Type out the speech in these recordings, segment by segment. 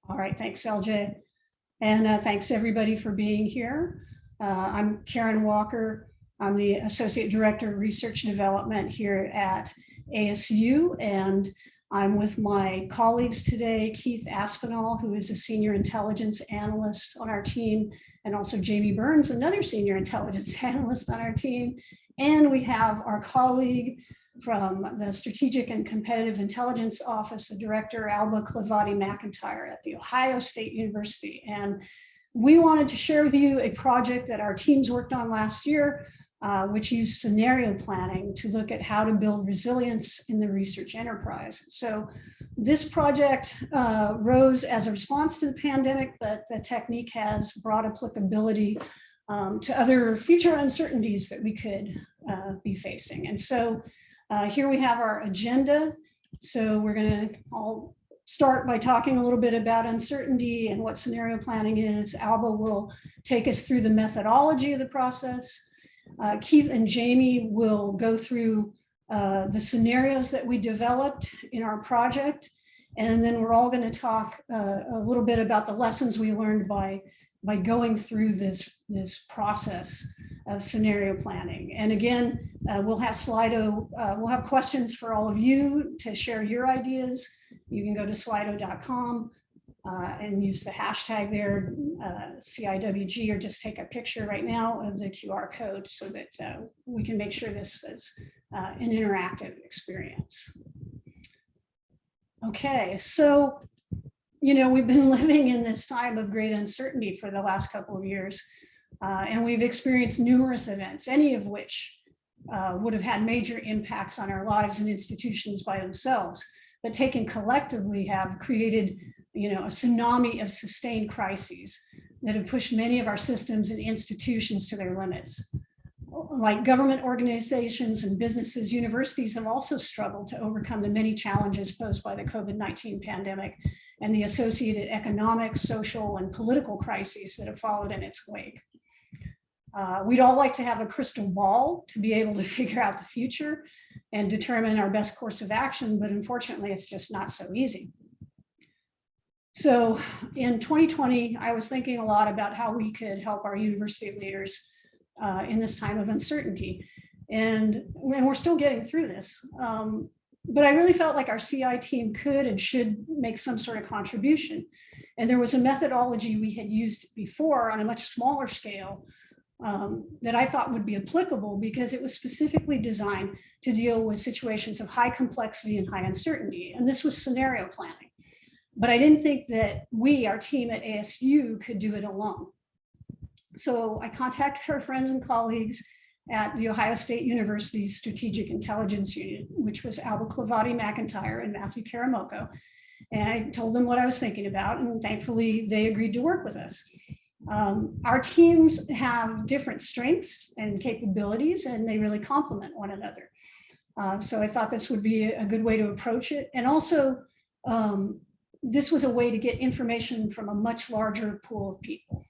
All right, thanks, LJ. And thanks everybody for being here. I'm Karen Walker. I'm the Associate Director of Research and Development here at ASU, and I'm with my colleagues today, Keith Aspinall, who is a Senior Intelligence Analyst on our team, and also Jamie Burns, another Senior Intelligence Analyst on our team. And we have our colleague from the Strategic and Competitive Intelligence Office, the Director, Alba Clavati McIntyre at The Ohio State University. And we wanted to share with you a project that our teams worked on last year, which used scenario planning to look at how to build resilience in the research enterprise. So this project rose as a response to the pandemic, but the technique has broad applicability to other future uncertainties that we could be facing. And so here we have our agenda. So we're going to all start by talking a little bit about uncertainty and what scenario planning is. Alba will take us through the methodology of the process. Keith and Jamie will go through the scenarios that we developed in our project. And then we're all going to talk a little bit about the lessons we learned by going through this process of scenario planning. And again, we'll have Slido, we'll have questions for all of you to share your ideas. You can go to slido.com and use the hashtag there, CIWG, or just take a picture right now of the QR code so that we can make sure this is an interactive experience. Okay, so we've been living in this time of great uncertainty for the last couple of years, and we've experienced numerous events, any of which would have had major impacts on our lives and institutions by themselves, but taken collectively have created, a tsunami of sustained crises that have pushed many of our systems and institutions to their limits. Like government organizations and businesses, universities have also struggled to overcome the many challenges posed by the COVID-19 pandemic and the associated economic, social, and political crises that have followed in its wake. We'd all like to have a crystal ball to be able to figure out the future and determine our best course of action, but unfortunately, it's just not so easy. So in 2020, I was thinking a lot about how we could help our university leaders in this time of uncertainty. And we're still getting through this. But I really felt like our CI team could and should make some sort of contribution. And there was a methodology we had used before on a much smaller scale that I thought would be applicable because it was specifically designed to deal with situations of high complexity and high uncertainty. And this was scenario planning. But I didn't think that our team at ASU could do it alone. So I contacted our friends and colleagues at the Ohio State University's Strategic Intelligence Unit, which was Alba Clavati McIntyre and Matthew Karamoko. And I told them what I was thinking about, and thankfully they agreed to work with us. Our teams have different strengths and capabilities, and they really complement one another. So I thought this would be a good way to approach it. And also, this was a way to get information from a much larger pool of people.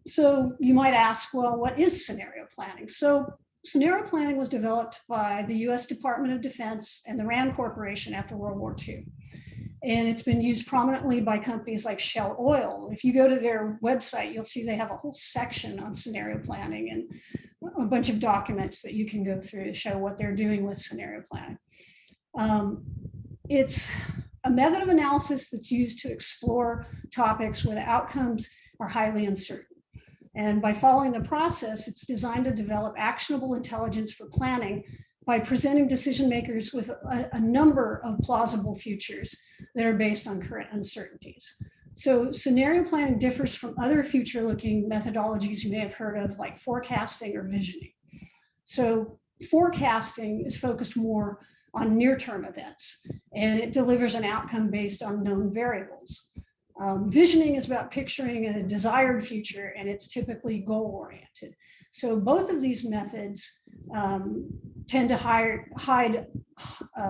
So you might ask, well, what is scenario planning? So scenario planning was developed by the US Department of Defense and the RAND Corporation after World War II. And it's been used prominently by companies like Shell Oil. If you go to their website, you'll see they have a whole section on scenario planning and a bunch of documents that you can go through to show what they're doing with scenario planning. It's a method of analysis that's used to explore topics where the outcomes are highly uncertain. And by following the process, it's designed to develop actionable intelligence for planning by presenting decision makers with a number of plausible futures that are based on current uncertainties. So scenario planning differs from other future-looking methodologies you may have heard of, like forecasting or visioning. So forecasting is focused more on near-term events, and it delivers an outcome based on known variables. Visioning is about picturing a desired future, and it's typically goal-oriented. So both of these methods tend to hide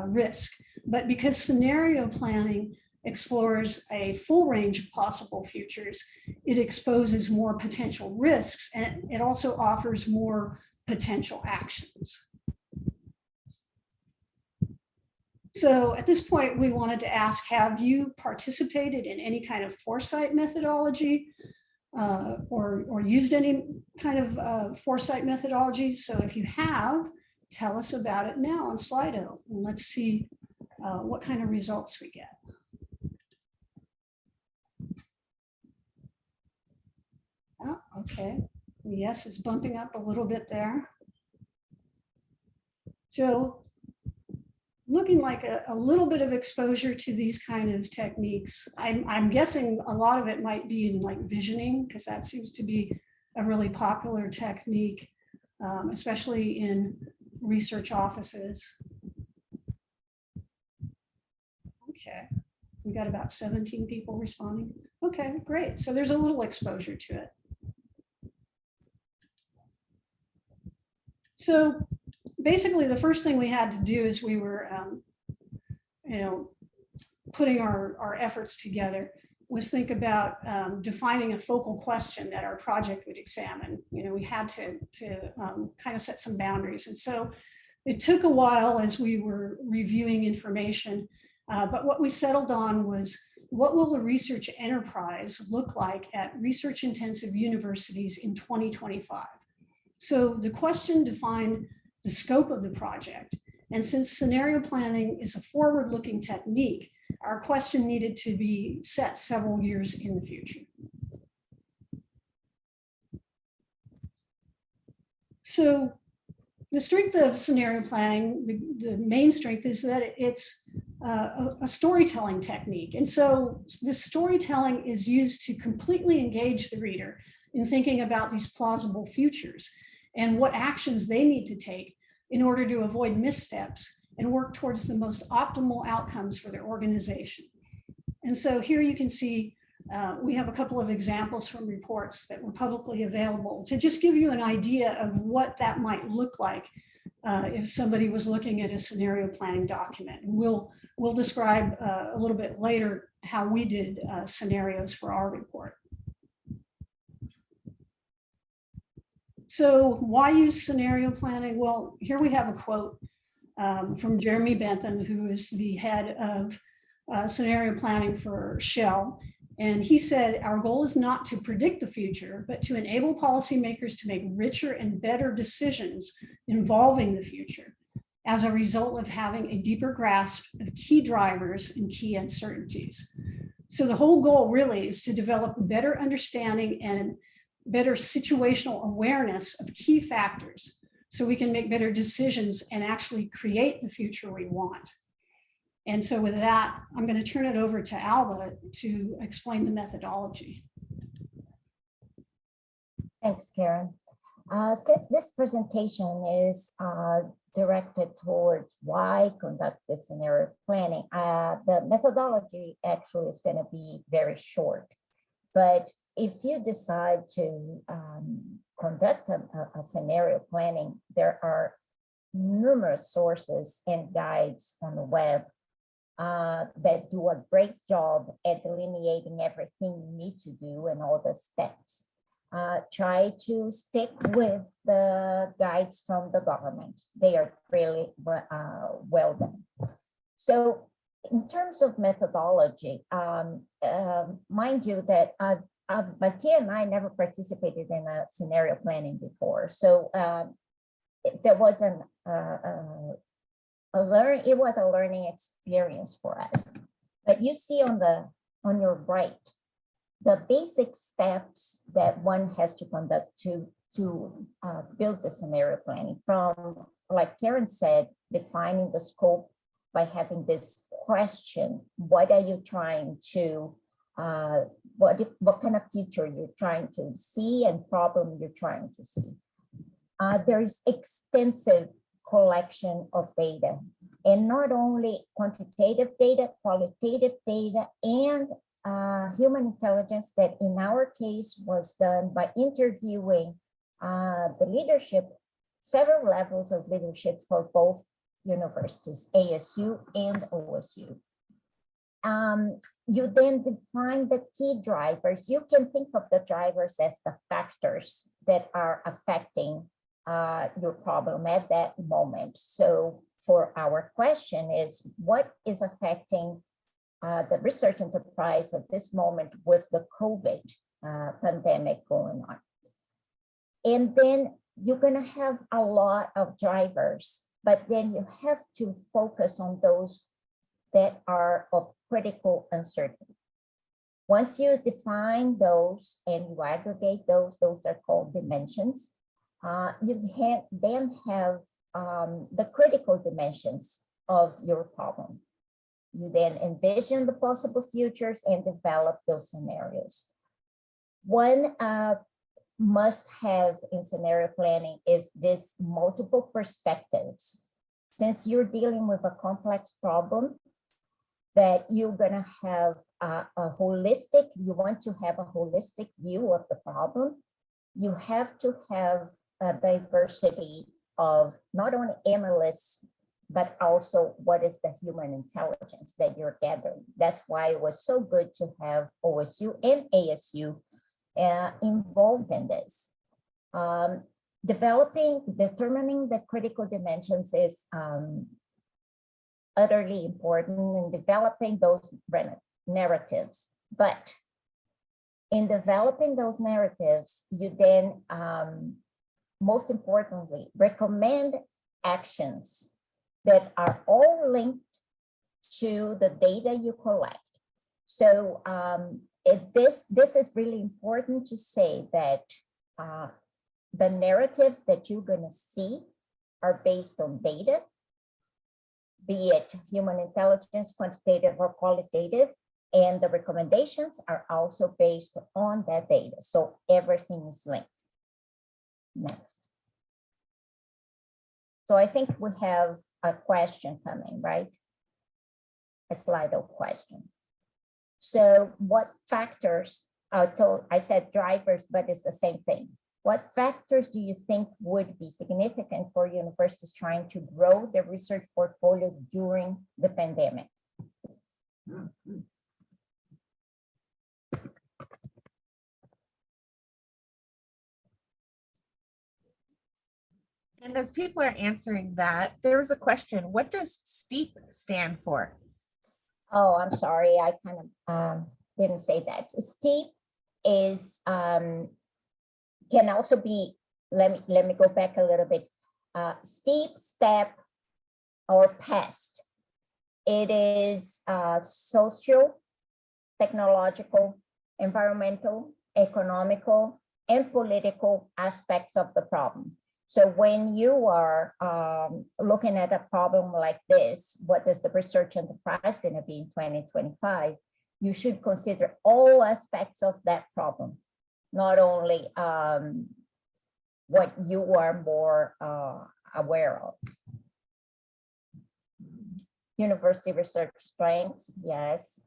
risk, but because scenario planning explores a full range of possible futures, it exposes more potential risks, and it also offers more potential actions. So at this point, we wanted to ask, have you participated in any kind of foresight methodology or used any kind of foresight methodology? So if you have, tell us about it now on Slido. And let's see what kind of results we get. Oh, okay. Yes, it's bumping up a little bit there. So looking like a little bit of exposure to these kind of techniques. I'm guessing a lot of it might be in like visioning, because that seems to be a really popular technique, especially in research offices. Okay, we got about 17 people responding. Okay, great. So there's a little exposure to it. So basically, the first thing we had to do is we were, putting our efforts together was think about defining a focal question that our project would examine. We had to kind of set some boundaries. And so it took a while as we were reviewing information, but what we settled on was, what will a research enterprise look like at research intensive universities in 2025? So the question defined the scope of the project. And since scenario planning is a forward-looking technique, our question needed to be set several years in the future. So the strength of scenario planning, the main strength is that it's a storytelling technique. And so the storytelling is used to completely engage the reader in thinking about these plausible futures and what actions they need to take in order to avoid missteps and work towards the most optimal outcomes for their organization. And so here you can see we have a couple of examples from reports that were publicly available to just give you an idea of what that might look like if somebody was looking at a scenario planning document. And we'll describe a little bit later how we did scenarios for our report. So why use scenario planning? Well, here we have a quote from Jeremy Bentham, who is the head of scenario planning for Shell. And he said, our goal is not to predict the future, but to enable policymakers to make richer and better decisions involving the future as a result of having a deeper grasp of key drivers and key uncertainties. So the whole goal really is to develop a better understanding and better situational awareness of key factors so we can make better decisions and actually create the future we want. And so with that, I'm going to turn it over to Alba to explain the methodology. Thanks, Karen. Since this presentation is directed towards why conduct this scenario planning, the methodology actually is going to be very short. But if you decide to conduct a scenario planning, there are numerous sources and guides on the web that do a great job at delineating everything you need to do and all the steps. Try to stick with the guides from the government. They are really well done. So in terms of methodology, mind you that Mattia and I never participated in a scenario planning before. So there wasn't it was a learning experience for us. But you see on your right, the basic steps that one has to conduct to build the scenario planning, from, like Karen said, defining the scope by having this question: what are you trying to what kind of future you're trying to see and problem you're trying to see. There is extensive collection of data, and not only quantitative data, qualitative data, and human intelligence that in our case was done by interviewing the leadership, several levels of leadership for both universities, ASU and OSU. You then define the key drivers. You can think of the drivers as the factors that are affecting your problem at that moment. So for our question is what is affecting the research enterprise at this moment with the COVID pandemic going on. And then you're going to have a lot of drivers, but then you have to focus on those that are of critical uncertainty. Once you define those and you aggregate those are called dimensions. You then have the critical dimensions of your problem. You then envision the possible futures and develop those scenarios. One must have in scenario planning is this multiple perspectives. Since you're dealing with a complex problem, that you're gonna have you want to have a holistic view of the problem, you have to have a diversity of not only analysts, but also what is the human intelligence that you're gathering. That's why it was so good to have OSU and ASU involved in this. Determining the critical dimensions is utterly important in developing those narratives. But in developing those narratives, you then, most importantly, recommend actions that are all linked to the data you collect. So this is really important to say that the narratives that you're going to see are based on data, be it human intelligence, quantitative or qualitative, and the recommendations are also based on that data. So everything is linked. Next. So I think we have a question coming, right? A Slido question. So what factors, I said drivers, but it's the same thing. What factors do you think would be significant for universities trying to grow their research portfolio during the pandemic? And as people are answering that, there's a question, what does STEEP stand for? Oh, I'm sorry, I kind of didn't say that. STEEP is, can also be, let me go back a little bit. Steep, step, or past. It is social, technological, environmental, economical, and political aspects of the problem. So when you are looking at a problem like this, what is the research enterprise going to be in 2025? You should consider all aspects of that problem, not only what you are more aware of. University research strengths, yes.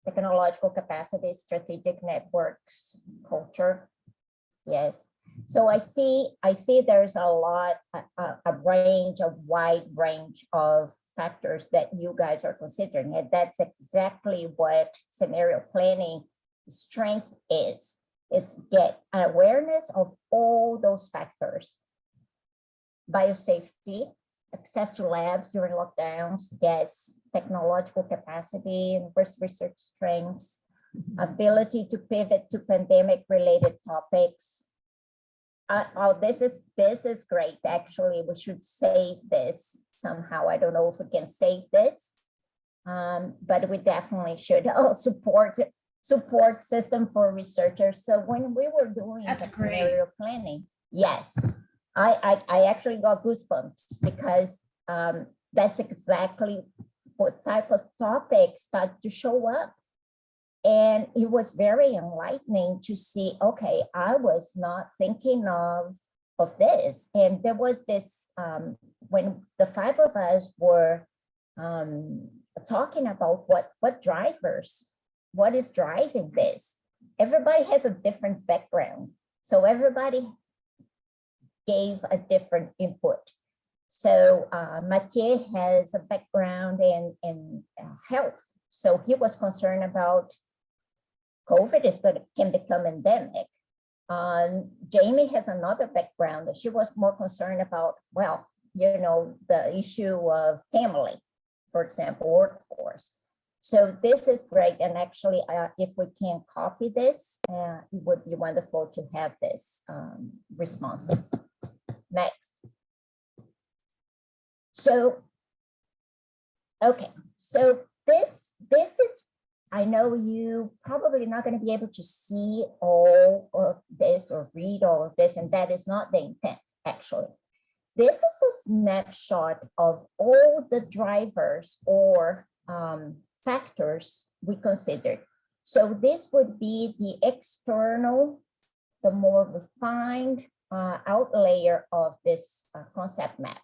Technological capacity, strategic networks, culture, yes. So I see there's a lot, a wide range of factors that you guys are considering, and that's exactly what scenario planning strength is. It's get awareness of all those factors. Biosafety, access to labs during lockdowns, yes. Technological capacity, university research strengths, ability to pivot to pandemic related topics. Oh, this is great. Actually, we should save this somehow. I don't know if we can save this, but we definitely should support system for researchers. So when we were doing the scenario planning, yes, I actually got goosebumps because that's exactly what type of topics start to show up. And it was very enlightening to see, okay, I was not thinking of this. And there was this, when the five of us were talking about what drivers, what is driving this? Everybody has a different background. So everybody gave a different input. So Mathieu has a background in health. So he was concerned about COVID can become endemic. Jamie has another background. She was more concerned about, well, the issue of family, for example, workforce. So this is great. And actually, if we can copy this, it would be wonderful to have this responses. Next. So, okay, so this is, I know you probably not going to be able to see all of this or read all of this, and that is not the intent, actually. This is a snapshot of all the drivers or factors we considered. So this would be the external, the more refined out layer of this concept map.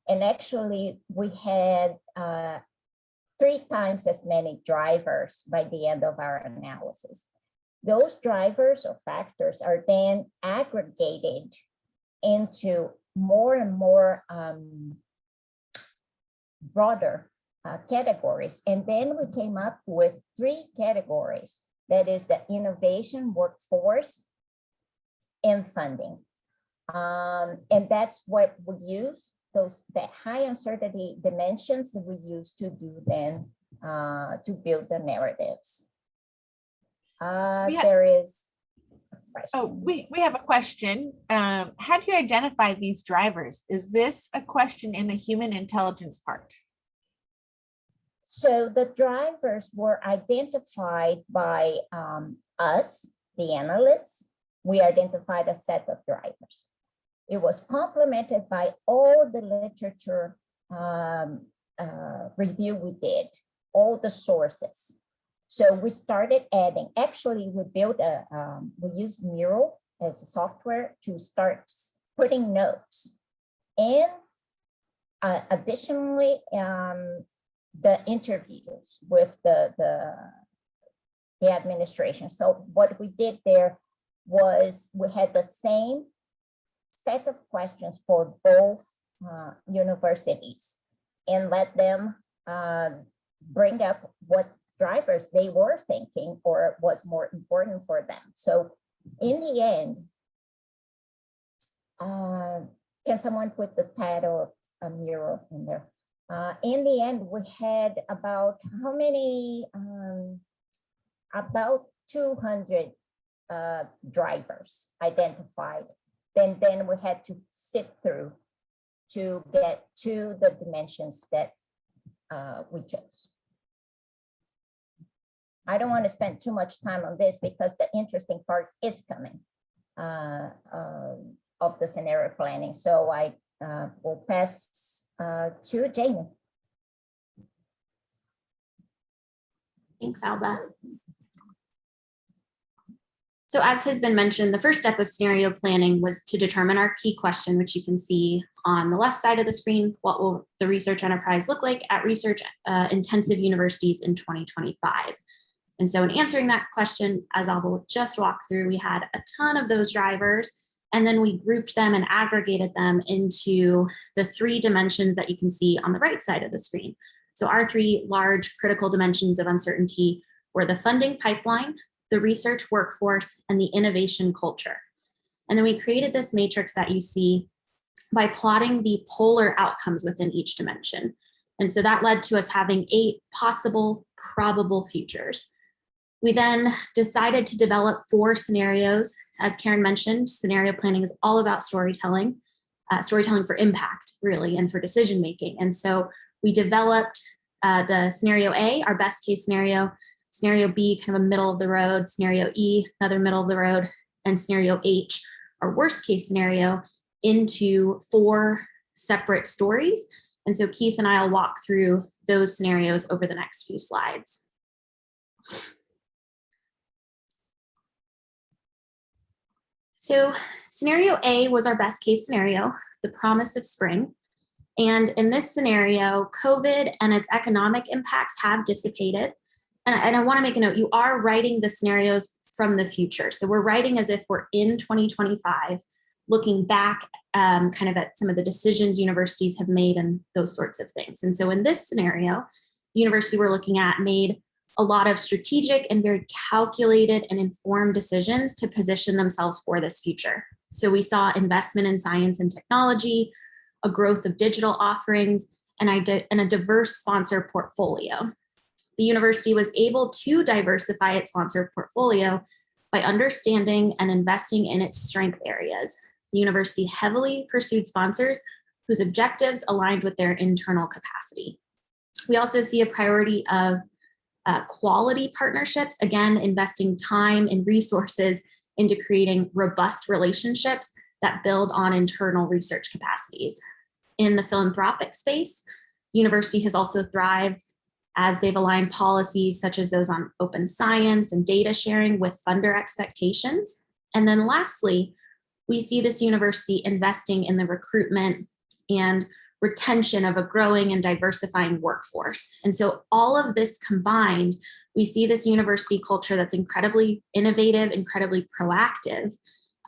And actually, we had 3 times as many drivers by the end of our analysis. Those drivers or factors are then aggregated into more and more broader categories. And then we came up with 3 categories. That is the innovation, workforce, and funding. And that's what we use. That high uncertainty dimensions that we use to do then to build the narratives. There is a question. Oh, we have a question. How do you identify these drivers? Is this a question in the human intelligence part? So the drivers were identified by us, the analysts. We identified a set of drivers. It was complemented by all the literature review we did, all the sources. So we started adding, actually we built we used Mural as a software to start putting notes. And additionally, the interviews with the administration. So what we did there was we had the same set of questions for both universities and let them bring up what drivers they were thinking or what's more important for them. So in the end, can someone put the title of a Mural in there? In the end, we had about how many? About 200 drivers identified. Then we had to sift through to get to the dimensions that we chose. I don't want to spend too much time on this because the interesting part is coming of the scenario planning. So I will pass to Jamie. Thanks, Alba. So as has been mentioned, the first step of scenario planning was to determine our key question, which you can see on the left side of the screen. What will the research enterprise look like at research intensive universities in 2025? And so in answering that question, as Alba just walked through, we had a ton of those drivers, and then we grouped them and aggregated them into the 3 dimensions that you can see on the right side of the screen. So our 3 large critical dimensions of uncertainty were the funding pipeline, the research workforce, and the innovation culture. And then we created this matrix that you see by plotting the polar outcomes within each dimension. And so that led to us having 8 possible probable futures. We then decided to develop 4 scenarios. As Karen mentioned, scenario planning is all about storytelling, storytelling for impact, really, and for decision making. And so we developed the scenario A, our best case scenario, scenario B, kind of a middle of the road, scenario E, another middle of the road, and scenario H, our worst case scenario, into 4 separate stories. And so Keith and I will walk through those scenarios over the next few slides. So scenario A was our best case scenario, the promise of spring. And in this scenario, COVID and its economic impacts have dissipated. And I want to make a note, you are writing the scenarios from the future. So we're writing as if we're in 2025, looking back kind of at some of the decisions universities have made and those sorts of things. And so in this scenario, the university we're looking at made a lot of strategic and very calculated and informed decisions to position themselves for this future. So we saw investment in science and technology, a growth of digital offerings, and a diverse sponsor portfolio. The university was able to diversify its sponsor portfolio by understanding and investing in its strength areas. The university heavily pursued sponsors whose objectives aligned with their internal capacity. We also see a priority of quality partnerships, again, investing time and resources into creating robust relationships that build on internal research capacities. In the philanthropic space, the university has also thrived as they've aligned policies such as those on open science and data sharing with funder expectations. And then lastly, we see this university investing in the recruitment and retention of a growing and diversifying workforce. And so all of this combined, we see this university culture that's incredibly innovative, incredibly proactive,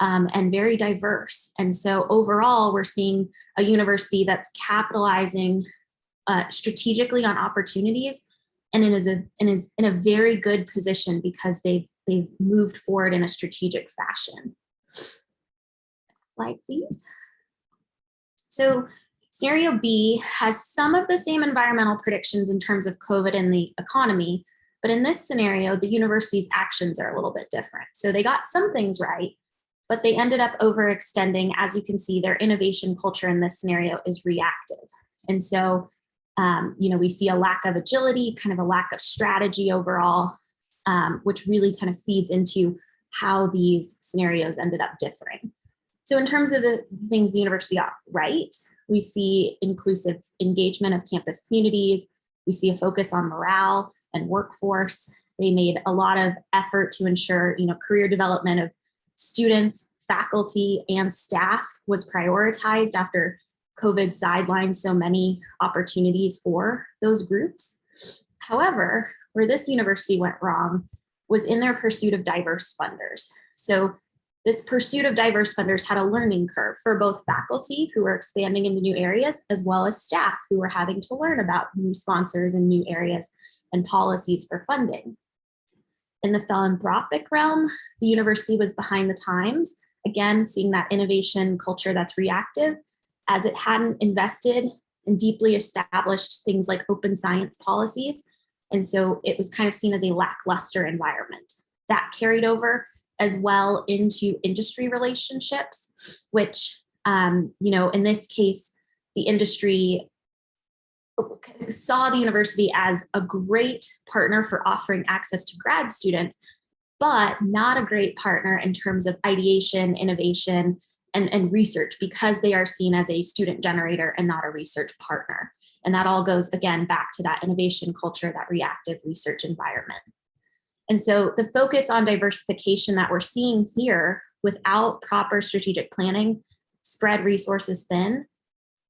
and very diverse. And so overall, we're seeing a university that's capitalizing strategically on opportunities and is in a very good position because they've moved forward in a strategic fashion. Next slide, please. So scenario B has some of the same environmental predictions in terms of COVID and the economy, but in this scenario, the university's actions are a little bit different. So they got some things right, but they ended up overextending. As you can see, their innovation culture in this scenario is reactive. And so, we see a lack of agility, kind of a lack of strategy overall, which really kind of feeds into how these scenarios ended up differing. So in terms of the things the university got right, we see inclusive engagement of campus communities. We see a focus on morale and workforce. They made a lot of effort to ensure, career development of students, faculty, and staff was prioritized after COVID sidelined so many opportunities for those groups. However, where this university went wrong was in their pursuit of diverse funders. So this pursuit of diverse funders had a learning curve for both faculty who were expanding into new areas, as well as staff who were having to learn about new sponsors and new areas and policies for funding. In the philanthropic realm, the university was behind the times, again, seeing that innovation culture that's reactive, as it hadn't invested in deeply established things like open science policies. And so it was kind of seen as a lackluster environment. That carried over as well into industry relationships, which, in this case, the industry saw the university as a great partner for offering access to grad students, but not a great partner in terms of ideation, innovation, and research, because they are seen as a student generator and not a research partner. And that all goes, again, back to that innovation culture, that reactive research environment. And so the focus on diversification that we're seeing here without proper strategic planning spread resources thin.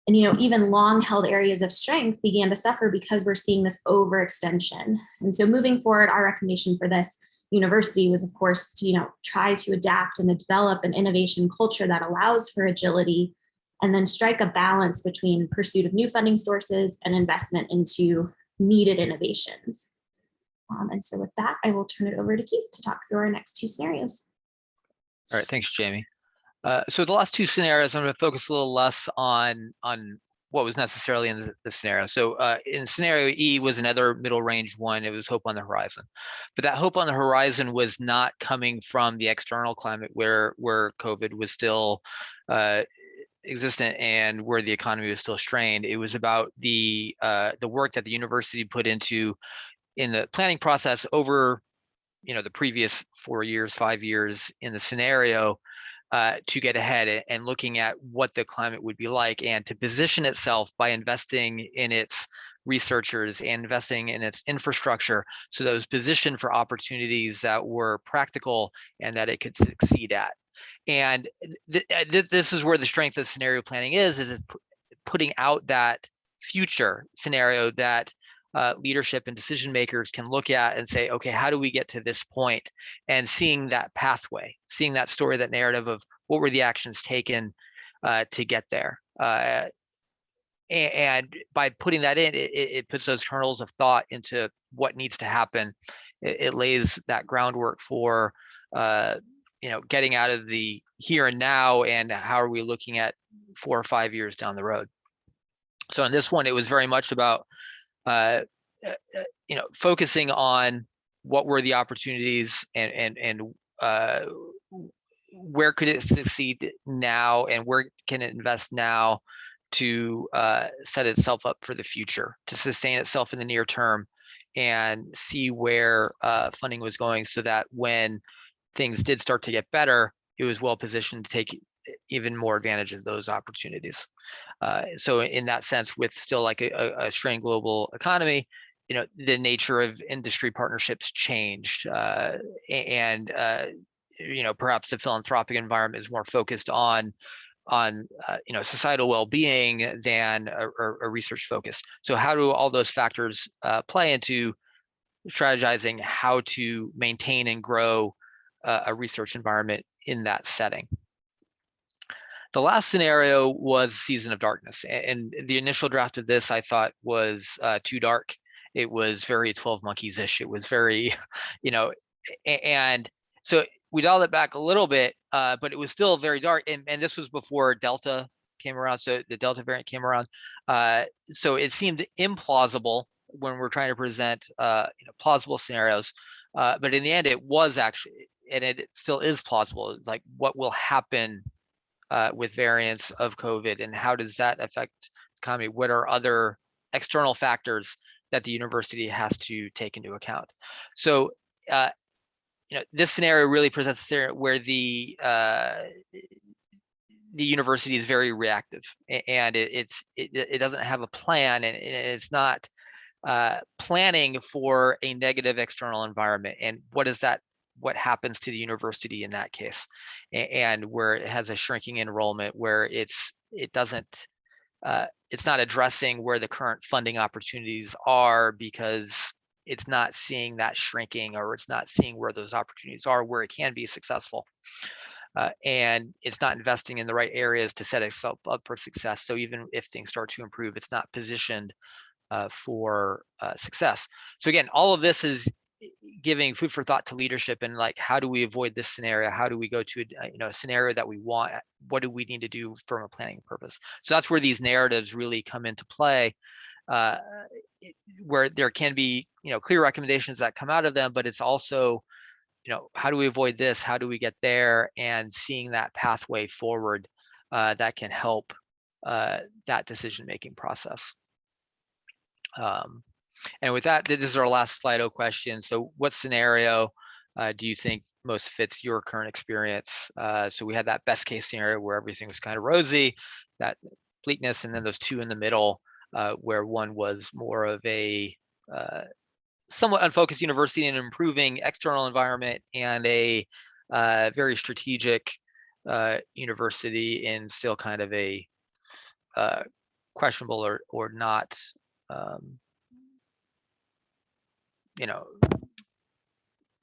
And, even long held areas of strength began to suffer because we're seeing this overextension. And so moving forward, our recommendation for this university was, of course, to, try to adapt and to develop an innovation culture that allows for agility, and then strike a balance between pursuit of new funding sources and investment into needed innovations. And so with that, I will turn it over to Keith to talk through our next two scenarios. All right, thanks, Jamie. So the last two scenarios, I'm going to focus a little less on what was necessarily in the scenario. So in scenario E was another middle range one. It was hope on the horizon, but that hope on the horizon was not coming from the external climate where COVID was still existent and where the economy was still strained. It was about the work that the university put into in the planning process over the previous 4 years, 5 years in the scenario, to get ahead and looking at what the climate would be like, and to position itself by investing in its researchers and investing in its infrastructure, so that it was positioned for opportunities that were practical and that it could succeed at. And this is where the strength of scenario planning is putting out that future scenario that leadership and decision makers can look at and say, okay, how do we get to this point? And seeing that pathway, seeing that story, that narrative of what were the actions taken to get there. And by putting that in, it puts those kernels of thought into what needs to happen. It lays that groundwork for getting out of the here and now, and how are we looking at 4 or 5 years down the road. So in this one, it was very much about focusing on what were the opportunities, and where could it succeed now, and where can it invest now to set itself up for the future, to sustain itself in the near term, and see where funding was going, so that when things did start to get better, it was well positioned to take even more advantage of those opportunities. So in that sense, with still like a strained global economy, the nature of industry partnerships changed, and perhaps the philanthropic environment is more focused on societal well-being than a research focus. So how do all those factors play into strategizing how to maintain and grow a research environment in that setting? The last scenario was Season of Darkness, and the initial draft of this I thought was too dark. It was very 12 Monkeys-ish. It was very, and so we dialed it back a little bit, but it was still very dark. And this was before Delta came around. So the Delta variant came around. So it seemed implausible when we're trying to present plausible scenarios. But in the end, it was actually, and it still is plausible. It's like, what will happen with variants of COVID, and how does that affect the economy? What are other external factors that the university has to take into account? So this scenario really presents a scenario where the university is very reactive, and it doesn't have a plan, and it's not planning for a negative external environment. And what happens to the university in that case, and where it has a shrinking enrollment, where it's not addressing where the current funding opportunities are, because it's not seeing that shrinking, or it's not seeing where those opportunities are, where it can be successful. And it's not investing in the right areas to set itself up for success. So even if things start to improve, it's not positioned for success. So again, all of this is giving food for thought to leadership, and like, how do we avoid this scenario? How do we go to a scenario that we want? What do we need to do from a planning purpose? So that's where these narratives really come into play, where there can be clear recommendations that come out of them, but it's also how do we avoid this? How do we get there? And seeing that pathway forward that can help that decision-making process. And with that, this is our last Slido question. So what scenario do you think most fits your current experience? So we had that best case scenario where everything was kind of rosy, that bleakness, and then those two in the middle, where one was more of a somewhat unfocused university in an improving external environment, and a very strategic university in still kind of a questionable or not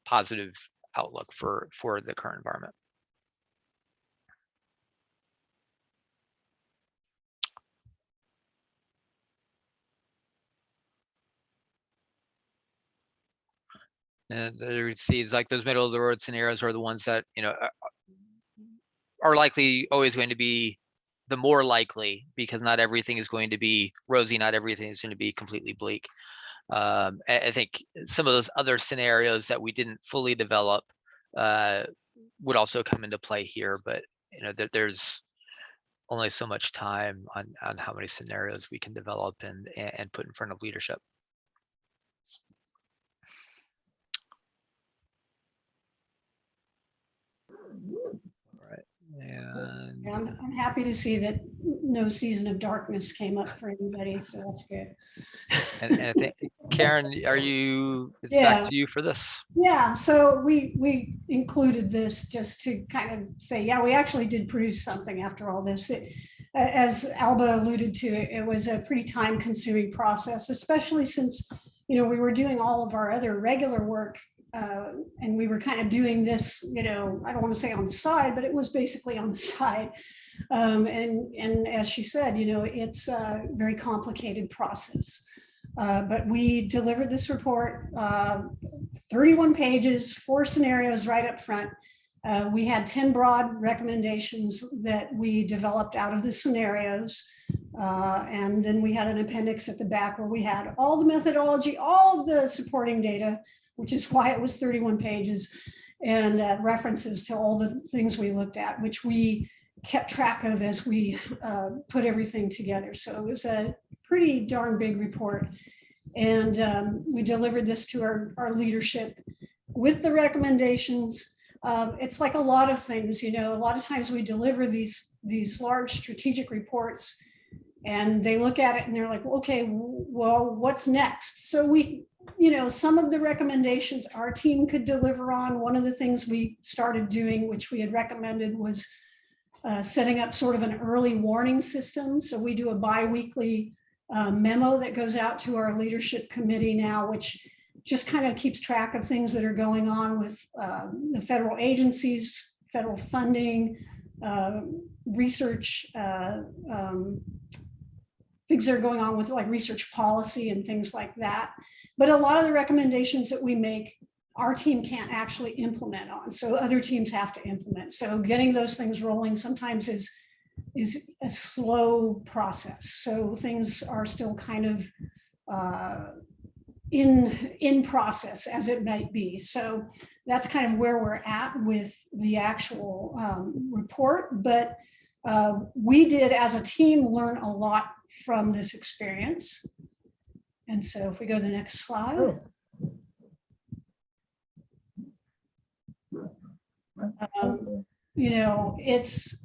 positive outlook for the current environment. And there you see, it's like those middle of the road scenarios are the ones that are likely always going to be the more likely, because not everything is going to be rosy, not everything is going to be completely bleak. I think some of those other scenarios that we didn't fully develop would also come into play here, but there's only so much time on how many scenarios we can develop and put in front of leadership. And I'm happy to see that no Season of Darkness came up for anybody, so that's good. and I think, Karen, it's Yeah. back to you for this. Yeah, so we included this just to kind of say, yeah, we actually did produce something after all this. As Alba alluded to, it was a pretty time-consuming process, especially since we were doing all of our other regular work. And we were kind of doing this, I don't want to say on the side, but it was basically on the side. And as she said, you know, it's a very complicated process. But we delivered this report, 31 pages, 4 scenarios right up front. We had 10 broad recommendations that we developed out of the scenarios. And then we had an appendix at the back where we had all the methodology, all of the supporting data, which is why it was 31 pages, and references to all the things we looked at, which we kept track of as we put everything together. So it was a pretty darn big report. And we delivered this to our leadership with the recommendations. It's like a lot of things, you know, a lot of times we deliver these large strategic reports and they look at it and they're like, okay, well, what's next? So we, you know, some of the recommendations our team could deliver on. One of the things we started doing, which we had recommended, was setting up sort of an early warning system. So we do a bi-weekly memo that goes out to our leadership committee now, which just kind of keeps track of things that are going on with the federal agencies, federal funding, research, things that are going on with like research policy and things like that. But a lot of the recommendations that we make, our team can't actually implement on. So other teams have to implement. So getting those things rolling sometimes is a slow process. So things are still kind of in process as it might be. So that's kind of where we're at with the actual report. But we did as a team learn a lot from this experience. And so if we go to the next slide. You know, it's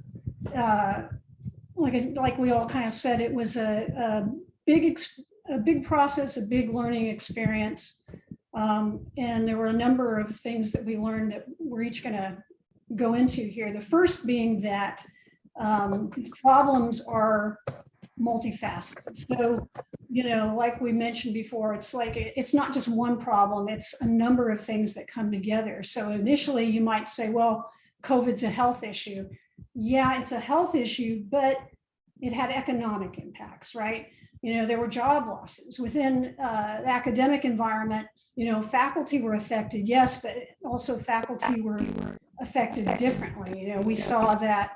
like we all kind of said, it was a big process, a big learning experience. And there were a number of things that we learned that we're each going to go into here. The first being that problems are multifaceted. So, you know, like we mentioned before, it's like, it's not just one problem, it's a number of things that come together. So initially you might say, well, COVID's a health issue. Yeah, it's a health issue, but it had economic impacts, right? You know, there were job losses within the academic environment. You know, faculty were affected, yes, but also faculty were affected differently. You know, we saw that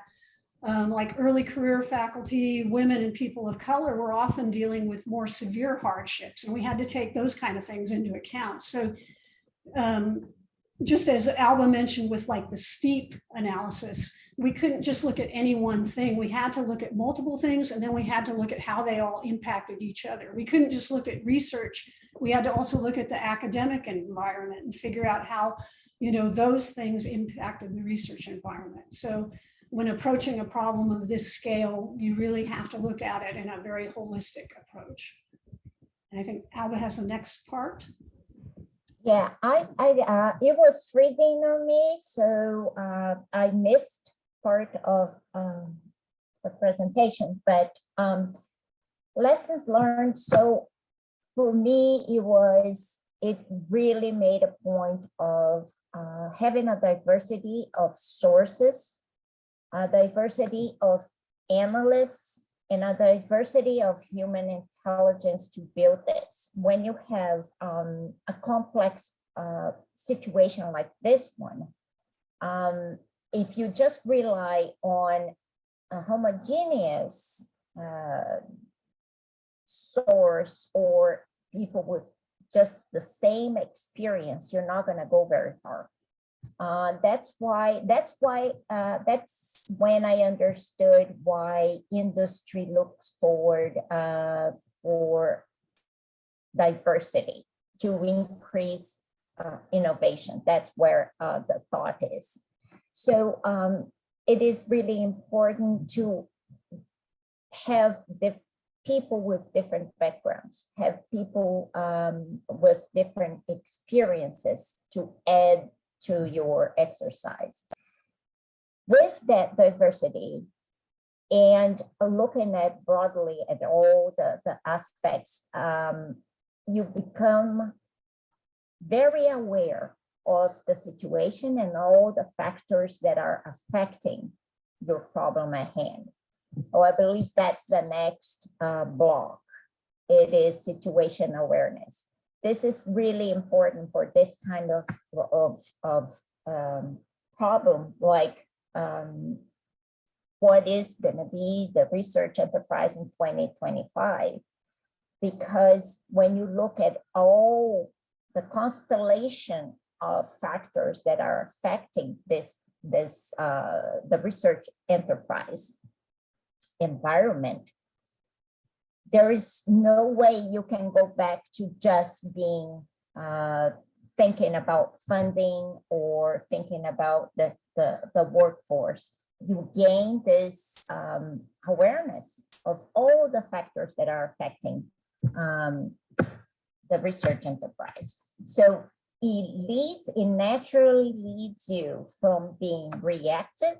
like early career faculty, women and people of color were often dealing with more severe hardships, and we had to take those kind of things into account. So just as Alba mentioned with like the STEEP analysis, we couldn't just look at any one thing. We had to look at multiple things, and then we had to look at how they all impacted each other. We couldn't just look at research. We had to also look at the academic environment and figure out how, you know, those things impacted the research environment. So when approaching a problem of this scale, you really have to look at it in a very holistic approach. And I think Alba has the next part. Yeah, it was freezing on me, so I missed part of the presentation, but lessons learned. So for me, it really made a point of having a diversity of sources, a diversity of analysts, and a diversity of human intelligence to build this. When you have a complex situation like this one, if you just rely on a homogeneous source or people with just the same experience, you're not going to go very far. That's when I understood why industry looks forward for diversity to increase innovation. That's where the thought is. So it is really important to have people with different backgrounds, have people with different experiences to add to your exercise. With that diversity and looking at broadly at all the aspects, you become very aware of the situation and all the factors that are affecting your problem at hand. Oh, I believe that's the next block. It is situation awareness. This is really important for this kind of problem, like what is going to be the research enterprise in 2025. Because when you look at all the constellation of factors that are affecting the research enterprise environment, there is no way you can go back to just being thinking about funding or thinking about the workforce. You gain this awareness of all the factors that are affecting the research enterprise. So it naturally leads you from being reactive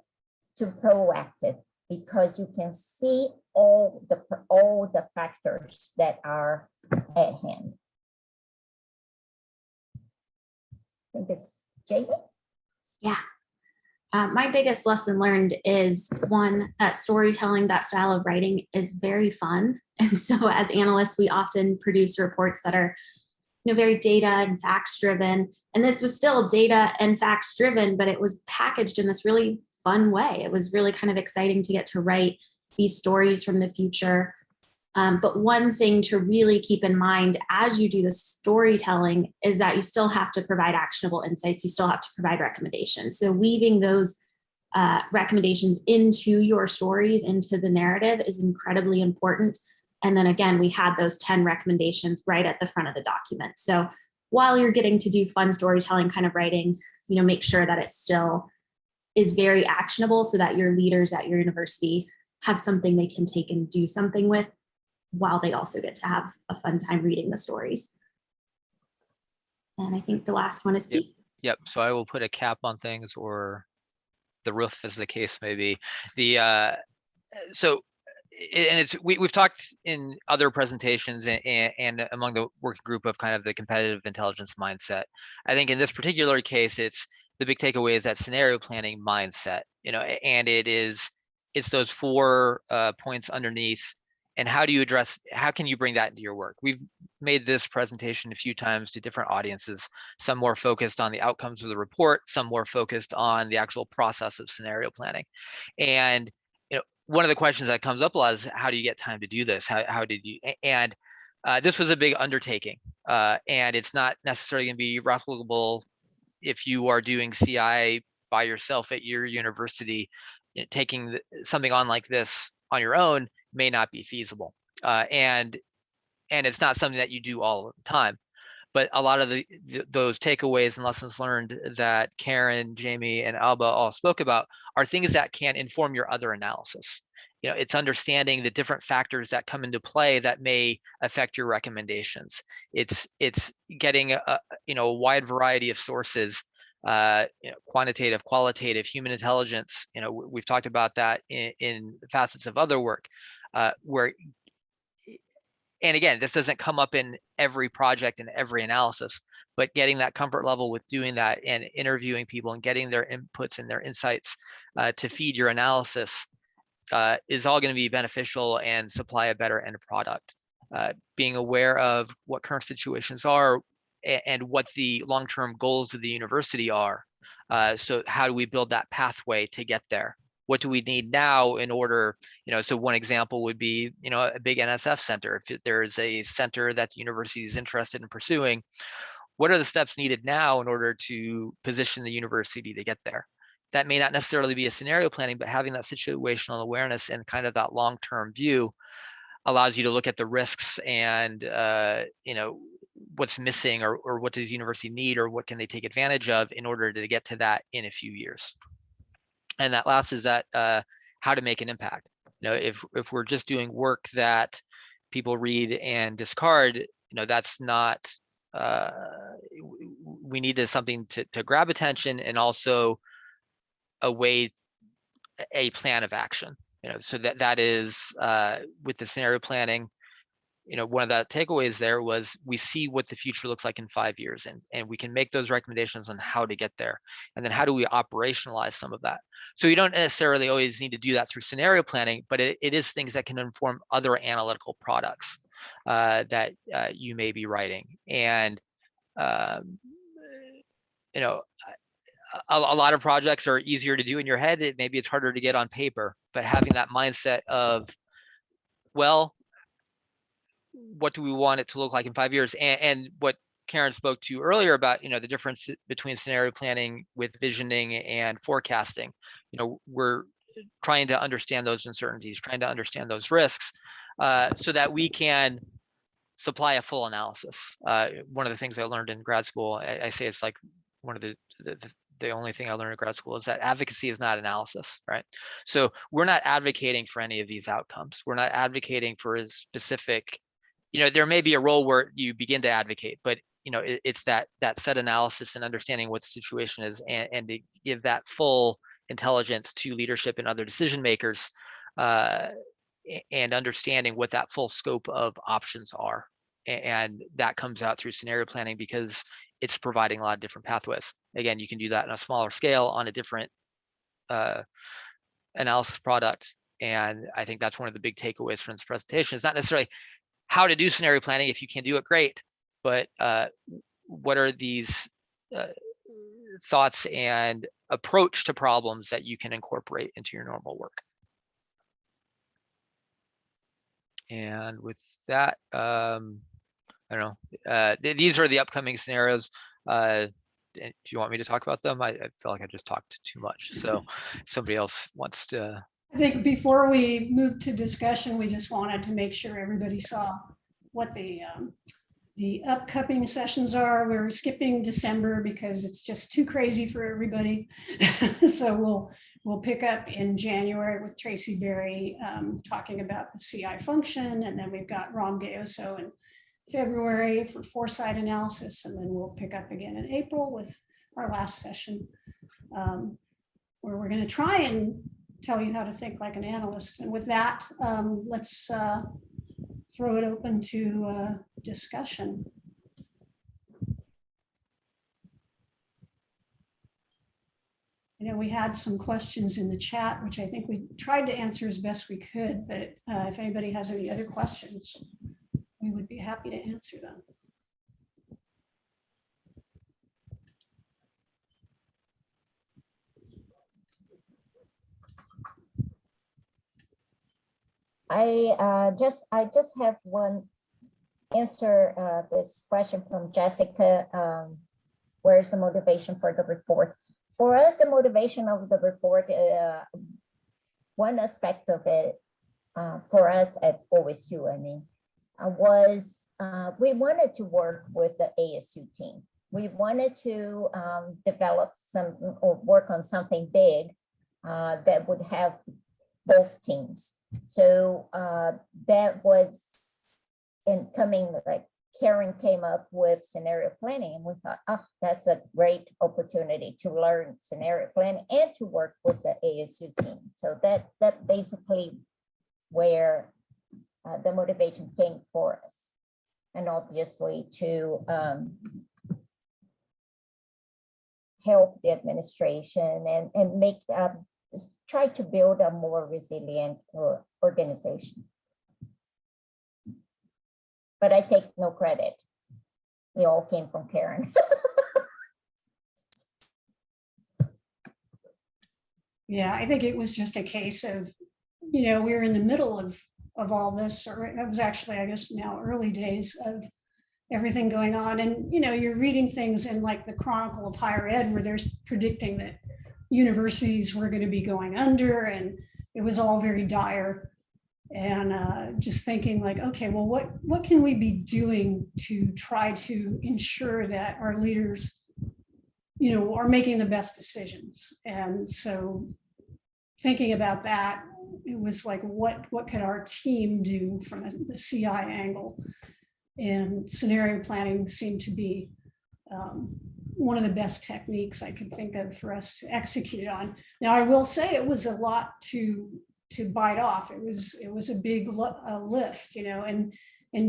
to proactive, because you can see all the factors that are at hand. I think it's Jamie. Yeah. My biggest lesson learned is one, that storytelling, that style of writing is very fun. And so as analysts, we often produce reports that are very data and facts driven. And this was still data and facts driven, but it was packaged in this really fun way. It was really kind of exciting to get to write these stories from the future. But one thing to really keep in mind as you do the storytelling is that you still have to provide actionable insights. You still have to provide recommendations. So weaving those recommendations into your stories, into the narrative, is incredibly important. And then again, we had those 10 recommendations right at the front of the document. So while you're getting to do fun storytelling kind of writing, make sure that it still is very actionable so that your leaders at your university have something they can take and do something with, while they also get to have a fun time reading the stories. And I think the last one is Keith. Yep. So I will put a cap on things, or the roof, as the case may be. We've talked in other presentations and among the working group of kind of the competitive intelligence mindset. I think in this particular case, it's the big takeaway is that scenario planning mindset, and it's those 4 points underneath. And how can you bring that into your work? We've made this presentation a few times to different audiences, some more focused on the outcomes of the report, some more focused on the actual process of scenario planning. And one of the questions that comes up a lot is, how do you get time to do this? How did you? And this was a big undertaking, and it's not necessarily going to be replicable if you are doing CI by yourself at your university. Taking something on like this on your own may not be feasible, and it's not something that you do all the time. But a lot of those takeaways and lessons learned that Karen, Jamie, and Alba all spoke about are things that can inform your other analysis. It's understanding the different factors that come into play that may affect your recommendations. It's getting a wide variety of sources, quantitative, qualitative, human intelligence. We've talked about that in facets of other work, where. And again, this doesn't come up in every project and every analysis, but getting that comfort level with doing that and interviewing people and getting their inputs and their insights to feed your analysis is all going to be beneficial and supply a better end product. Being aware of what current situations are and what the long-term goals of the university are. So how do we build that pathway to get there? What do we need now in order, so one example would be, a big NSF center. If there's a center that the university is interested in pursuing, what are the steps needed now in order to position the university to get there? That may not necessarily be a scenario planning, but having that situational awareness and kind of that long-term view allows you to look at the risks and, what's missing or what does the university need or what can they take advantage of in order to get to that in a few years. And that last is that how to make an impact. If we're just doing work that people read and discard, that's not. We need something to grab attention and also a plan of action. So that is with the scenario planning. one of the takeaways there was we see what the future looks like in 5 years, and we can make those recommendations on how to get there. And then how do we operationalize some of that? So you don't necessarily always need to do that through scenario planning, but it is things that can inform other analytical products that you may be writing. And um, a lot of projects are easier to do in your head. Maybe it's harder to get on paper, but having that mindset of, well, what do we want it to look like in 5 years? And what Karen spoke to earlier about, the difference between scenario planning with visioning and forecasting. We're trying to understand those uncertainties, trying to understand those risks, so that we can supply a full analysis. One of the things I learned in grad school, I say it's like one of the only thing I learned in grad school is that advocacy is not analysis, right? So we're not advocating for any of these outcomes. We're not advocating for a specific, there may be a role where you begin to advocate, but it's that set analysis and understanding what the situation is, and to give that full intelligence to leadership and other decision makers, and understanding what that full scope of options are. And that comes out through scenario planning because it's providing a lot of different pathways. Again, you can do that on a smaller scale on a different analysis product. And I think that's one of the big takeaways from this presentation. It's not necessarily how to do scenario planning. If you can do it, great. But what are these thoughts and approach to problems that you can incorporate into your normal work? And with that, I don't know. These are the upcoming scenarios. Do you want me to talk about them? I feel like I just talked too much. So if somebody else wants to. I think before we move to discussion, we just wanted to make sure everybody saw what the upcoming sessions are. We're skipping December because it's just too crazy for everybody. So we'll pick up in January with Tracy Berry talking about the CI function, and then we've got Ram Gayoso in February for foresight analysis, and then we'll pick up again in April with our last session, where we're going to try and tell you how to think like an analyst. And with that, let's throw it open to discussion. We had some questions in the chat, which I think we tried to answer as best we could, but if anybody has any other questions, we would be happy to answer them. I just have one answer this question from Jessica. Where's the motivation for the report? For us, the motivation of the report, one aspect of it for us at OSU, was we wanted to work with the ASU team. We wanted to develop some or work on something big that would have both teams. So that was incoming, like Karen came up with scenario planning, and we thought, oh, that's a great opportunity to learn scenario planning and to work with the ASU team. So that basically where the motivation came for us. And obviously to help the administration and make try to build a more resilient organization. But I take no credit. We all came from Karen. Yeah, I think it was just a case of, we were in the middle of all this, or it was actually, I guess now early days of everything going on. And, you're reading things in like the Chronicle of Higher Ed where they're predicting that universities were going to be going under, and it was all very dire. And just thinking like, okay, well, what can we be doing to try to ensure that our leaders, are making the best decisions? And so thinking about that, it was like, what could our team do from the CI angle? And scenario planning seemed to be one of the best techniques I could think of for us to execute on. Now, I will say it was a lot to to bite off. It was a big lift, you know, and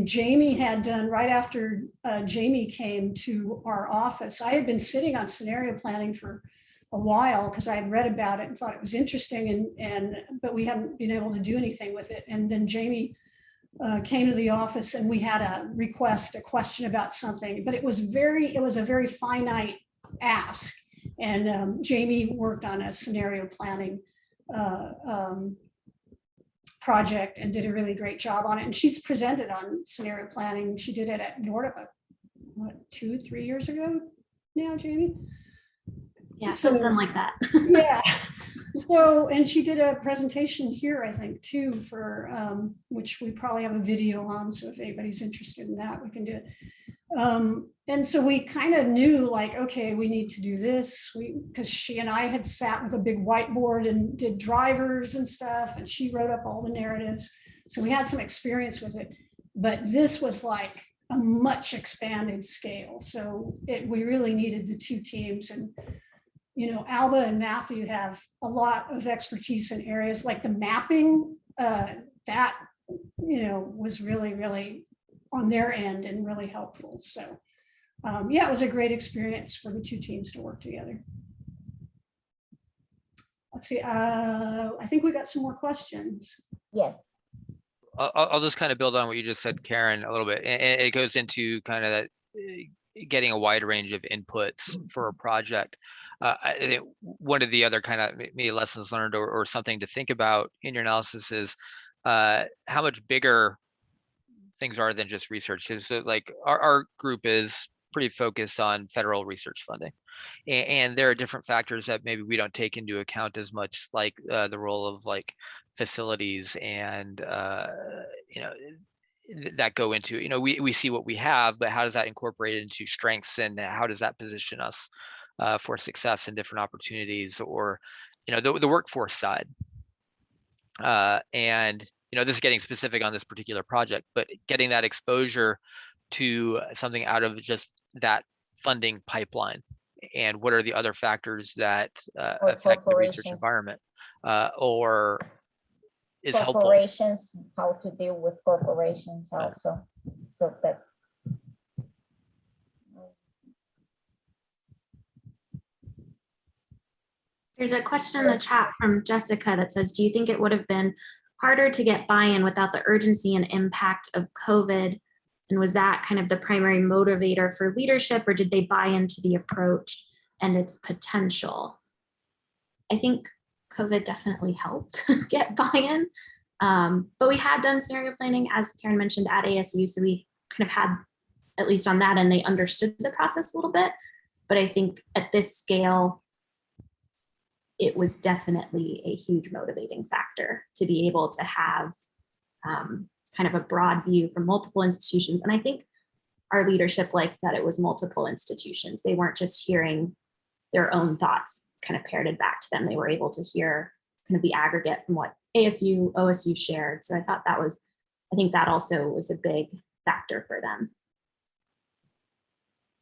Jamie had done, right after Jamie came to our office, I had been sitting on scenario planning for a while because I had read about it and thought it was interesting, but we hadn't been able to do anything with it. And then Jamie came to the office and we had a question about something, but it was a very finite ask. And Jamie worked on a scenario planning project and did a really great job on it. And she's presented on scenario planning. She did it at Nordica, what, 2-3 years ago now, Jamie? Yeah, So- something like that. Yeah. So, and she did a presentation here, I think, too, for which we probably have a video on. So if anybody's interested in that, we can do it. And so we kind of knew, like, okay, we need to do this. Because she and I had sat with a big whiteboard and did drivers and stuff, and she wrote up all the narratives. So we had some experience with it, but this was like a much expanded scale. So we really needed the two teams. And you know, Alba and Matthew have a lot of expertise in areas like the mapping, that, you know, was really, really on their end and really helpful. So yeah, it was a great experience for the two teams to work together. Let's see, I think we got some more questions. Yes. I'll just kind of build on what you just said, Karen, a little bit. And it goes into kind of that getting a wide range of inputs for a project. I think one of the other kind of maybe lessons learned or something to think about in your analysis is how much bigger things are than just research. So like our group is pretty focused on federal research funding. And there are different factors that maybe we don't take into account as much, like the role of like facilities and, you know, that go into, you know, we see what we have, but how does that incorporate into strengths and how does that position us for success in different opportunities, or, you know, the workforce side. And, you know, this is getting specific on this particular project, but getting that exposure to something out of just that funding pipeline, and what are the other factors that Or affect the research corporations. environment, or is helpful. Corporations, how to deal with corporations also. So that. There's a question in the chat from Jessica that says, do you think it would have been harder to get buy-in without the urgency and impact of COVID? And was that kind of the primary motivator for leadership, or did they buy into the approach and its potential? I think COVID definitely helped get buy-in, but we had done scenario planning, as Karen mentioned, at ASU. So we kind of had, at least on that end, they understood the process a little bit. But I think at this scale, it was definitely a huge motivating factor to be able to have kind of a broad view from multiple institutions. And I think our leadership liked that it was multiple institutions. They weren't just hearing their own thoughts kind of parroted back to them. They were able to hear kind of the aggregate from what ASU, OSU shared. So I thought I think that also was a big factor for them.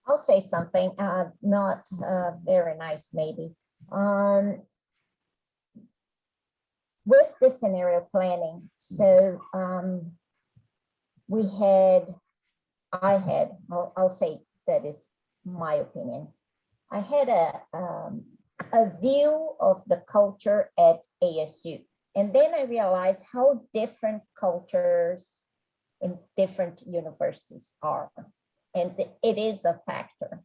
I'll say something, not very nice maybe. With the scenario planning, so I'll say that is my opinion. I had a view of the culture at ASU, and then I realized how different cultures in different universities are, and it is a factor.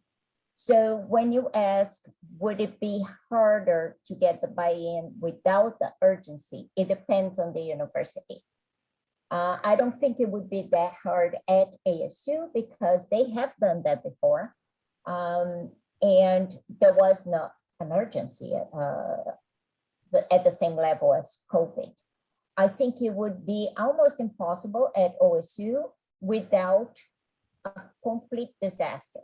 So when you ask, would it be harder to get the buy-in without the urgency? It depends on the university. I don't think it would be that hard at ASU because they have done that before. And there was not an urgency at the same level as COVID. I think it would be almost impossible at OSU without a complete disaster.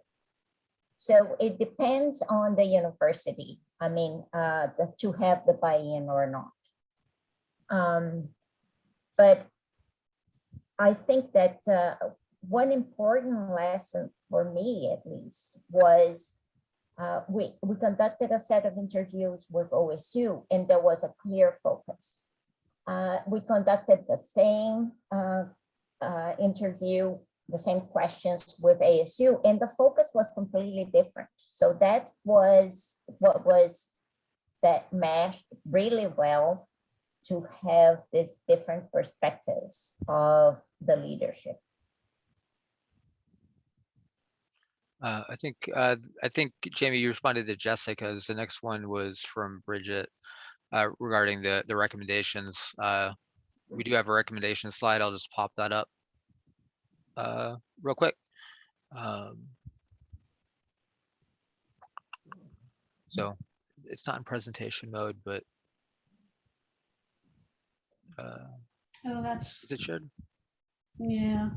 So it depends on the university. I mean, to have the buy-in or not. But I think that one important lesson for me, at least, was we conducted a set of interviews with OSU, and there was a clear focus. We conducted the same interview, the same questions with ASU, and the focus was completely different. So that was what was that meshed really well to have these different perspectives of the leadership. I think Jamie, you responded to Jessica's. The next one was from Bridget regarding the recommendations. We do have a recommendation slide. I'll just pop that up real quick. So it's not in presentation mode, but Oh, that's, it should. yeah,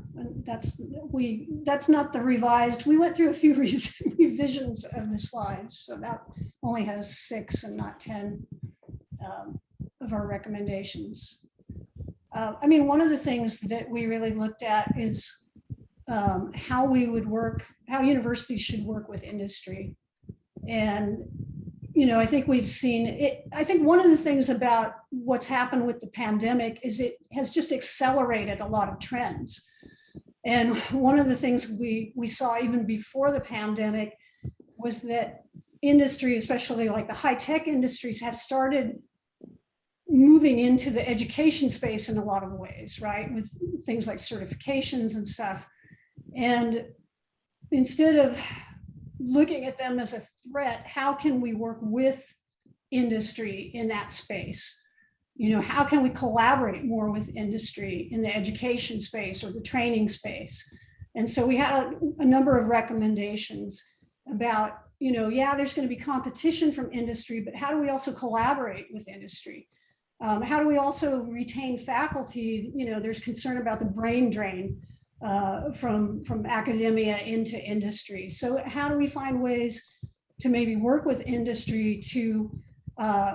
that's not the revised. We went through a few revisions of the slides, so that only has 6 and not 10 of our recommendations. I mean, one of the things that we really looked at is how we would work, how universities should work with industry. And, you know, I think we've seen it. I think one of the things about what's happened with the pandemic is it has just accelerated a lot of trends. And one of the things we saw even before the pandemic was that industry, especially like the high-tech industries, have started moving into the education space in a lot of ways, right? With things like certifications and stuff. And instead of looking at them as a threat, how can we work with industry in that space? You know, how can we collaborate more with industry in the education space or the training space? And so we had a number of recommendations about, you know, yeah, there's going to be competition from industry, but how do we also collaborate with industry? How do we also retain faculty? You know, there's concern about the brain drain from academia into industry. So how do we find ways to maybe work with industry to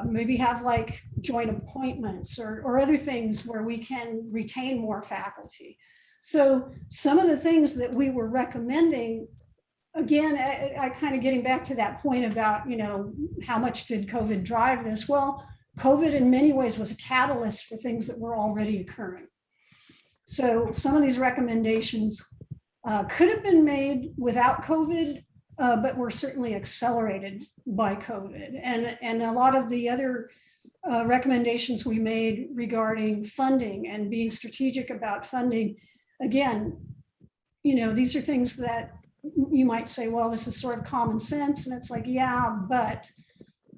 maybe have like joint appointments or other things where we can retain more faculty? So some of the things that we were recommending, again, I kind of getting back to that point about, you know, how much did COVID drive this? Well, COVID in many ways was a catalyst for things that were already occurring. So some of these recommendations could have been made without COVID, but were certainly accelerated by COVID. And a lot of the other recommendations we made regarding funding and being strategic about funding, again, you know, these are things that you might say, well, this is sort of common sense. And it's like, yeah, but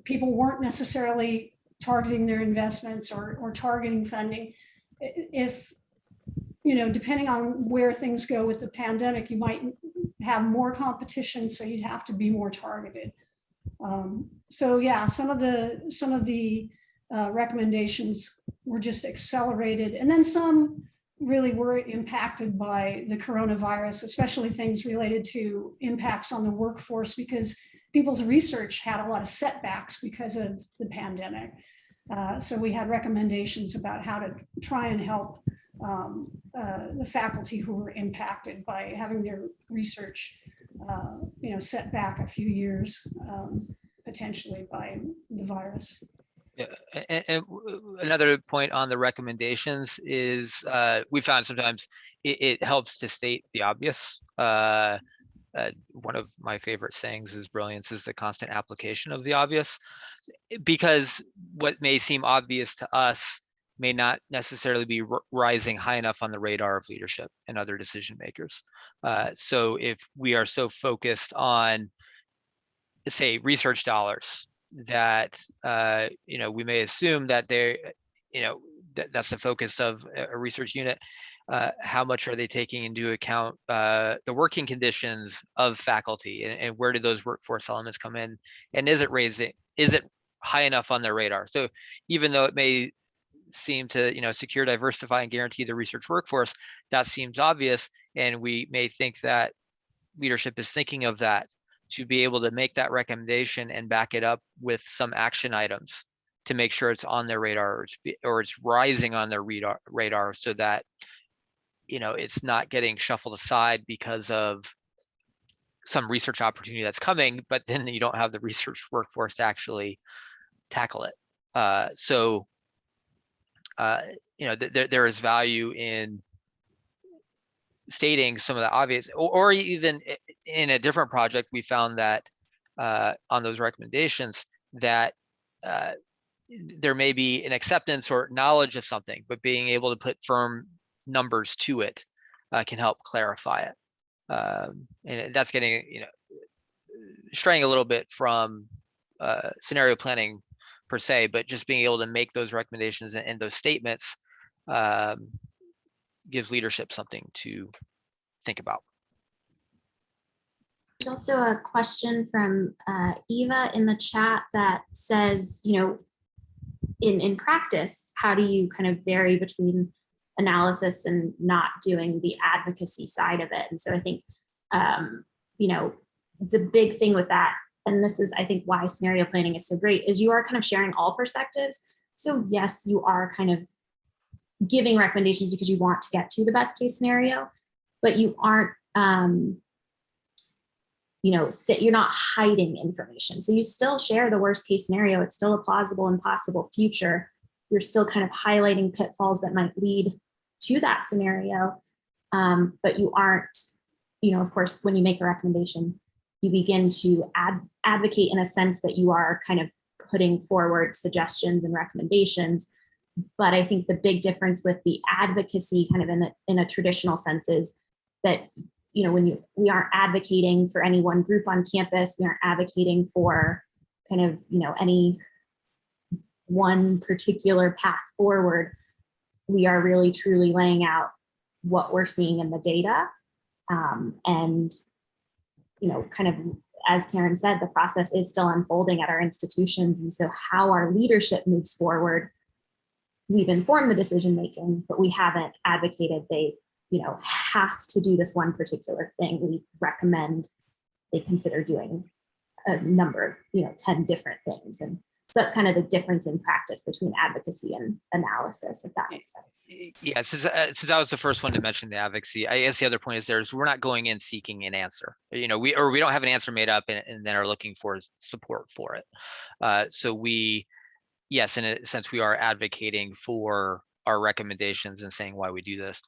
people weren't necessarily targeting their investments or targeting funding. If, you know, depending on where things go with the pandemic, you might have more competition, so you'd have to be more targeted. So yeah, some of the recommendations were just accelerated, and then some really were impacted by the coronavirus, especially things related to impacts on the workforce, because people's research had a lot of setbacks because of the pandemic. So we had recommendations about how to try and help the faculty who were impacted by having their research, you know, set back a few years, potentially by the virus. Yeah, and another point on the recommendations is we found sometimes it helps to state the obvious. One of my favorite sayings is brilliance is the constant application of the obvious, because what may seem obvious to us may not necessarily be rising high enough on the radar of leadership and other decision makers. So if we are so focused on, say, research dollars, that you know, we may assume that they're, you know, that's the focus of a research unit. How much are they taking into account the working conditions of faculty, and where do those workforce elements come in? And is it high enough on their radar? So even though it may seem to, you know, secure, diversify, and guarantee the research workforce, that seems obvious, and we may think that leadership is thinking of that, to be able to make that recommendation and back it up with some action items to make sure it's on their radar, or it's rising on their radar, so that, you know, it's not getting shuffled aside because of some research opportunity that's coming, but then you don't have the research workforce to actually tackle it. So there is value in stating some of the obvious, or even in a different project, we found that on those recommendations that there may be an acceptance or knowledge of something, but being able to put firm numbers to it can help clarify it. And that's getting, straying a little bit from scenario planning per se, but just being able to make those recommendations and those statements gives leadership something to think about. There's also a question from Eva in the chat that says, in practice, how do you kind of vary between analysis and not doing the advocacy side of it? And so I think, the big thing with that, and this is, I think, why scenario planning is so great, is you are kind of sharing all perspectives. So yes, you are kind of giving recommendations because you want to get to the best case scenario, but you aren't, you're not hiding information. So you still share the worst case scenario. It's still a plausible and possible future. You're still kind of highlighting pitfalls that might lead to that scenario. But you aren't, of course, when you make a recommendation, you begin to advocate in a sense that you are kind of putting forward suggestions and recommendations. But I think the big difference with the advocacy kind of in a traditional sense is that, we aren't advocating for any one group on campus, we aren't advocating for kind of, any one particular path forward. We are really truly laying out what we're seeing in the data. And, kind of, as Karen said, the process is still unfolding at our institutions. And so how our leadership moves forward, we've informed the decision making, but we haven't advocated they, have to do this one particular thing. We recommend they consider doing a number of, 10 different things. And so that's kind of the difference in practice between advocacy and analysis, if that makes sense. Yeah, since I was the first one to mention the advocacy, I guess the other point is we're not going in seeking an answer. We don't have an answer made up and then are looking for support for it. So yes, in a sense, we are advocating for our recommendations and saying why we do this.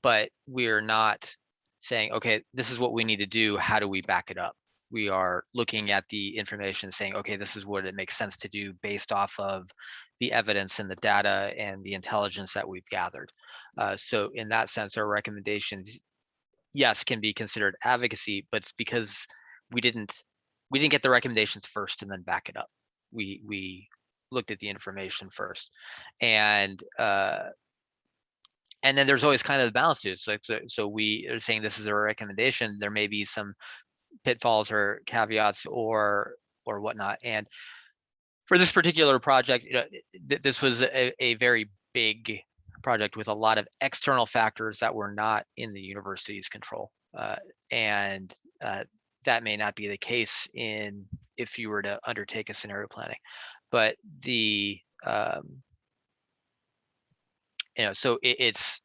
But we're not saying, okay, this is what we need to do. How do we back it up? We are looking at the information saying, okay, this is what it makes sense to do based off of the evidence and the data and the intelligence that we've gathered. So in that sense, our recommendations, yes, can be considered advocacy, but it's because we didn't get the recommendations first and then back it up. We looked at the information first, and then there's always kind of the balance to it. So we are saying this is a recommendation. There may be some pitfalls or caveats or whatnot. And for this particular project, this was a very big project with a lot of external factors that were not in the university's control. And that may not be the case if you were to undertake a scenario planning. But so it's,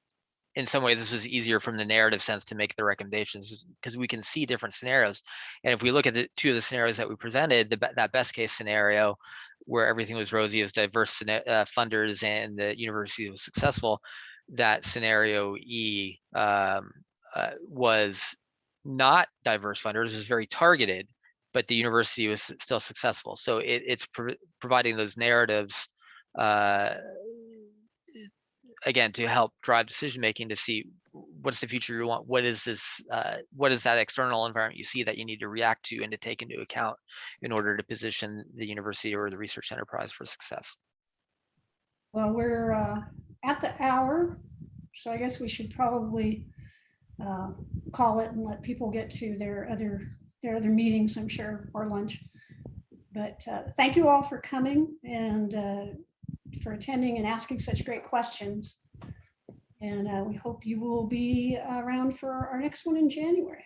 in some ways, this was easier from the narrative sense to make the recommendations because we can see different scenarios. And if we look at the two of the scenarios that we presented, that best case scenario where everything was rosy, it was diverse funders and the university was successful, that scenario E was not diverse funders, it was very targeted, but the university was still successful. So it's providing those narratives again, to help drive decision making, to see what's the future you want, what is that external environment you see that you need to react to and to take into account in order to position the university or the research enterprise for success. Well, we're at the hour, so I guess we should probably call it and let people get to their other meetings, I'm sure, or lunch. But thank you all for coming and for attending and asking such great questions. And we hope you will be around for our next one in January.